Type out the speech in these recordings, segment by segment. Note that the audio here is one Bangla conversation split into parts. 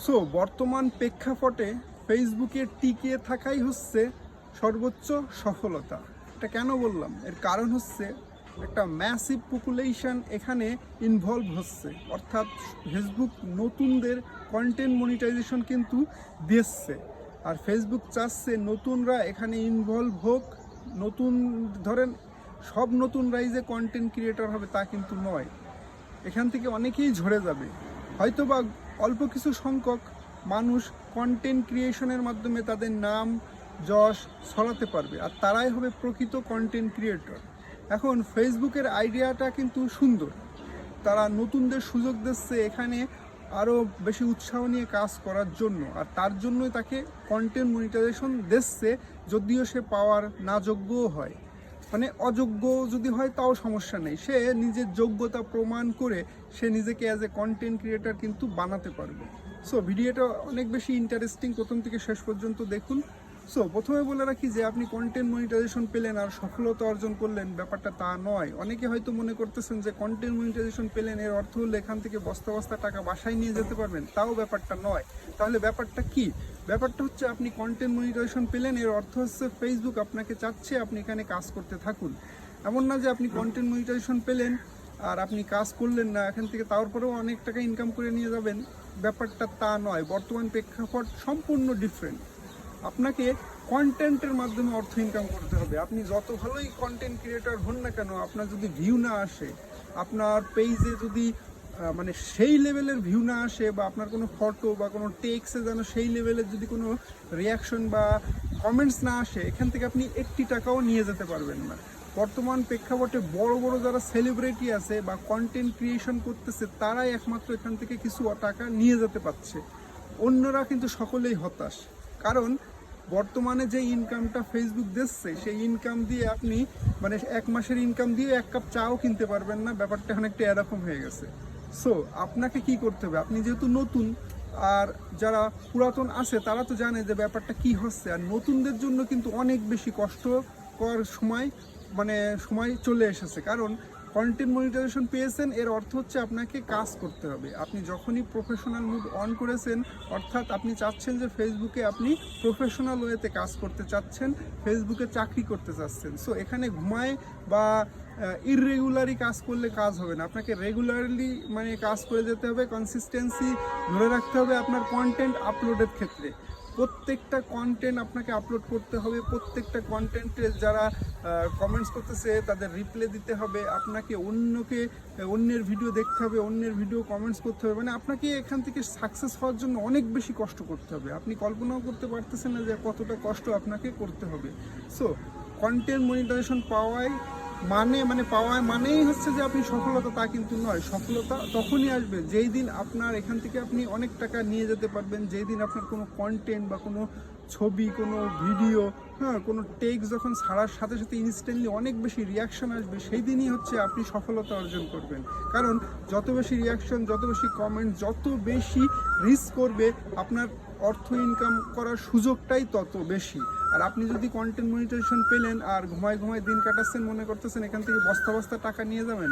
সো বর্তমান প্রেক্ষাপটে ফেসবুকে টিকে থাকাই হচ্ছে সর্বোচ্চ সফলতা। এটা কেন বললাম? এর কারণ হচ্ছে একটা ম্যাসিভ পপুলেশন এখানে ইনভলভ হচ্ছে, অর্থাৎ ফেসবুক নতুনদের কন্টেন্ট মনিটাইজেশন কিন্তু দিচ্ছে। আর ফেসবুক চাচ্ছে নতুনরা এখানে ইনভলভ হোক। নতুন ধরেন সব নতুনরাই যে কন্টেন্ট ক্রিয়েটর হবে তা কিন্তু নয়, এখান থেকে অনেকেই ঝরে যাবে। হয়তোবা অল্প কিছু সংখ্যক মানুষ কন্টেন্ট ক্রিয়েশনের মাধ্যমে তাদের নাম যশ ছড়াতে পারবে, আর তারাই হবে প্রকৃত কন্টেন্ট ক্রিয়েটর। এখন ফেসবুকের আইডিয়াটা কিন্তু সুন্দর, তারা নতুনদের সুযোগ দিচ্ছে এখানে আরও বেশি উৎসাহ নিয়ে কাজ করার জন্য, আর তার জন্যই তাকে কন্টেন্ট মনিটাইজেশন দিচ্ছে, যদিও সে পাওয়ার না যোগ্যও হয়। মানে অযোগ্য যদি হয় তাও সমস্যা নেই, সে নিজের যোগ্যতা প্রমাণ করে সে নিজেকে অ্যাজ এ কন্টেন্ট ক্রিয়েটর কিন্তু বানাতে পারবে। সো ভিডিওটা অনেক বেশি ইন্টারেস্টিং, প্রথম থেকে শেষ পর্যন্ত দেখুন। সো প্রথমে বলে রাখি যে আপনি কন্টেন্ট মনিটাইজেশন পেলেন আর সফলতা অর্জন করলেন, ব্যাপারটা তা নয়। অনেকে হয়তো মনে করতেছেন যে কন্টেন্ট মনিটাইজেশন পেলেন এর অর্থ হলো এখান থেকে বস্তা বস্তা টাকা বাসায় নিয়ে যেতে পারবেন, তাও ব্যাপারটা নয়। তাহলে ব্যাপারটা কি? ব্যাপারটা হচ্ছে আপনি কন্টেন্ট মনিটাইজেশন পেলেন এর অর্থ হচ্ছে ফেসবুক আপনাকে চাচ্ছে আপনি এখানে কাজ করতে থাকুন। এমন না যে আপনি কন্টেন্ট মনিটাইজেশন পেলেন আর আপনি কাজ করলেন না, এখান থেকে তারপরেও অনেক টাকা ইনকাম করে নিয়ে যাবেন, ব্যাপারটা তা নয়। বর্তমান প্রেক্ষাপট সম্পূর্ণ ডিফারেন্ট। আপনাকে কন্টেন্টের মাধ্যমে অর্থ ইনকাম করতে হবে। আপনি যত ভালোই কন্টেন্ট ক্রিয়েটর হন না কেন, আপনার যদি ভিউ না আসে, আপনার পেজে যদি মানে সেই লেভেলের ভিউ না আসে, বা আপনার কোনো ফটো বা কোনো টেক্সে যেন সেই লেভেলের যদি কোনো রিয়াকশন বা কমেন্টস না আসে, এখান থেকে আপনি একটি টাকাও নিয়ে যেতে পারবেন না। বর্তমান প্রেক্ষাপটে বড় বড় যারা সেলিব্রিটি আছে বা কন্টেন্ট ক্রিয়েশন করতেছে, তারাই একমাত্র এখান থেকে কিছু টাকা নিয়ে যেতে পারছে। অন্যরা কিন্তু সকলেই হতাশ, কারণ বর্তমানে যে ইনকামটা ফেসবুক দিচ্ছে সেই ইনকাম দিয়ে আপনি মানে এক মাসের ইনকাম দিয়ে এক কাপ চাও কিনতে পারবেন না। ব্যাপারটা অনেকটা এরকম হয়ে গেছে। সো আপনাকে কি করতে হবে? আপনি যেহেতু নতুন, আর যারা পুরাতন আছে তারা তো জানে যে ব্যাপারটা কি হচ্ছে, আর নতুনদের জন্য কিন্তু অনেক বেশি কষ্টকর সময় চলে এসেছে। কারণ কন্টেন্ট মনিটাইজেশন পেয়েছেন এর অর্থ হচ্ছে আপনাকে কাজ করতে হবে। আপনি যখনই প্রফেশনাল মুড অন করেছেন, অর্থাৎ আপনি চাচ্ছেন যে ফেসবুকে আপনি প্রফেশনাল ওয়েতে কাজ করতে চাচ্ছেন, ফেসবুকে চাকরি করতে চাচ্ছেন। সো এখানে ঘুমায় বা ইররেগুলারই কাজ করলে কাজ হবে না, আপনাকে রেগুলারলি কাজ করে যেতে হবে। কনসিস্টেন্সি ধরে রাখতে হবে আপনার কন্টেন্ট আপলোডের ক্ষেত্রে। প্রত্যেকটা কন্টেন্ট আপনাকে আপলোড করতে হবে, প্রত্যেকটা কন্টেন্টে যারা কমেন্টস করতেছে তাদের রিপ্লাই দিতে হবে, আপনাকে অন্যের ভিডিও দেখতে হবে, অন্যের ভিডিও কমেন্টস করতে হবে। আপনাকে এখান থেকে সাকসেস হওয়ার জন্য অনেক বেশি কষ্ট করতে হবে। আপনি কল্পনাও করতে পারতেছেন না যে কতটা কষ্ট আপনাকে করতে হবে। সো কন্টেন্ট মনিটাইজেশন পাওয়া মানেই হচ্ছে যে আপনি সফলতা, তা কিন্তু নয়। সফলতা তখনই আসবে যেই দিন আপনার এখান থেকে আপনি অনেক টাকা নিয়ে যেতে পারবেন, যেই দিন আপনার কোনো কন্টেন্ট বা কোনো ছবি, কোনো ভিডিও, কোনো টেক্সট যখন ছাড়ার সাথে সাথে ইনস্ট্যান্টলি অনেক বেশি রিয়াকশন আসবে, সেই দিনই হচ্ছে আপনি সফলতা অর্জন করবেন। কারণ যত বেশি রিয়াকশন, যত বেশি কমেন্ট, যত বেশি রিচ করবে, আপনার অর্থ ইনকাম করার সুযোগটাই তত বেশি। আর আপনি যদি কন্টেন্ট মনিটাইজেশন পেলেন আর ঘুমায় দিন কাটাচ্ছেন, মনে করতেছেন এখান থেকে বস্তা বস্তা টাকা নিয়ে যাবেন,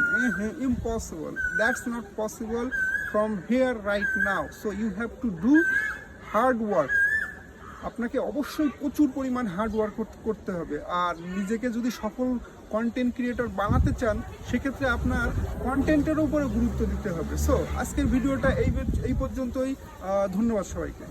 impossible. That's not possible from here right now. So you have to do hard work. আপনাকে অবশ্যই প্রচুর পরিমাণ হার্ড ওয়ার্ক করতে হবে। আর নিজেকে যদি সফল কন্টেন্ট ক্রিয়েটর বানাতে চান, সেক্ষেত্রে আপনার কন্টেন্টের উপরে গুরুত্ব দিতে হবে। সো আজকের ভিডিওটা এই পর্যন্তই। ধন্যবাদ সবাইকে।